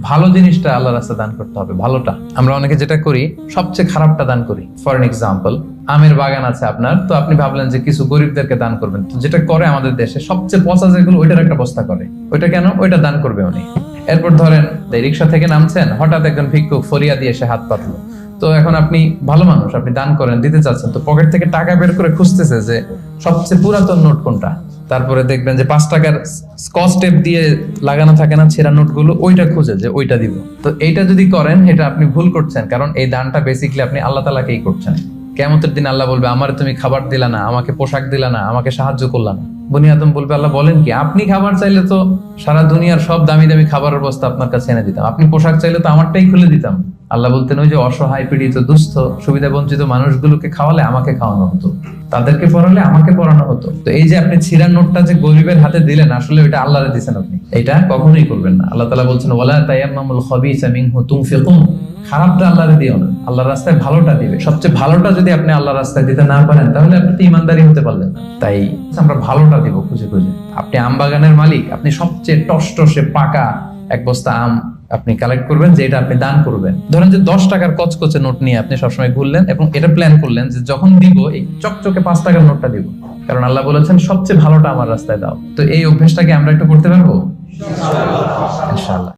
ভালো জিনিসটা আল্লাহর রাস্তায় দান করতে হবে, ভালোটা। আমরা অনেকে যেটা করি, সবচেয়ে খারাপটা দান করি। ফর এন এক্সাম্পল, আমের বাগান আছে আপনার, তো আপনি ভাবলেন যে কিছু গরিবদেরকে দান করবেন। তো যেটা করে আমাদের দেশে সবচেয়ে পচা যেগুলো, ওইটার একটা বস্তা করে। ওইটা কেন? ওইটা দান করবে উনি। এরপর ধরেন রিক্সা থেকে নামছেন, হঠাৎ একজন ভিক্ষুক ফরিয়া দিয়ে এসে হাত পাতলো। তো এখন আপনি ভালো মানুষ, আপনি দান করেন, দিতে চাচ্ছেন, তো পকেট থেকে টাকা বের করে খুঁজতেছে যে সবচেয়ে পুরাতন নোট কোনটা। তারপরে দেখবেন যে 5 টাকার স্কচ টেপ দিয়ে লাগানো থাকে না ছেঁড়া নোটগুলো, ওইটা খুঁজে যে ওইটা দিব। তো এইটা যদি করেন, এটা আপনি ভুল করছেন, কারণ এই দানটা বেসিক্যালি আপনি আল্লাহ তাআলাকেই করছেন। কিয়ামতের দিন আল্লাহ বলবে, আমারে তুমি খাবার দিলা না, আমাকে পোশাক দিলা না, আমাকে সাহায্য করলা না। বনি আদম বলবে, আল্লাহ বলেন কি? আপনি খাবার চাইলে তো সারা দুনিয়ার সব দামি দামি খাবারের বস্তা আপনার কাছে এনে দিতাম, আপনি পোশাক চাইলে তো আমারটাই খুলে দিতাম। আল্লাহ বলতেন, ওই যে অসহায়, পীড়িত, দুস্থ, সুবিধা বঞ্চিত মানুষগুলোকে খাওয়ালে আমাকে খাওয়ানো হতো, তাদেরকে পড়ালে আমাকে পড়ানো হতো। তো এই যে আপনি ছিঁড়া নোটটা যে গরিবের হাতে দিলেন, আসলে ওইটা আল্লাহরে দিয়েছেন আপনি, এটা কখনোই করবেন না। আল্লাহ তাআলা বলছেন, ওয়ালা তায়াম্মামুল খাবিসা মিনহু তুনফিকুন, খারাপটা আল্লাহরে দিও না, আল্লাহর রাস্তায় ভালোটা দিবে। সবচেয়ে ভালোটা যদি আপনি আল্লাহর রাস্তায় দিতে না পারেন, তাহলে আপনি তো ইমানদারি হতে পারলেন না। তাই আমরা ভালোটা দিব খুঁজে খুঁজে। আপনি আম বাগানের মালিক, আপনি সবচেয়ে টসটসে পাকা এক বস্তা আম আপনি কালেক্ট করবেন, যে এটা আপনি দান করবেন। ধরেন যে 10 টাকার কচকচে নোট নিয়ে আপনি সবসময় ঘুরলেন এবং এটা প্ল্যান করলেন যে যখন দিব এই চকচকে 5 টাকার নোটটা দিব, কারণ আল্লাহ বলেছেন সবচেয়ে ভালোটা আমার রাস্তায় দাও। তো এই অভ্যেসটাকে আমরা একটু করতে পারবো ইনশাআল্লাহ।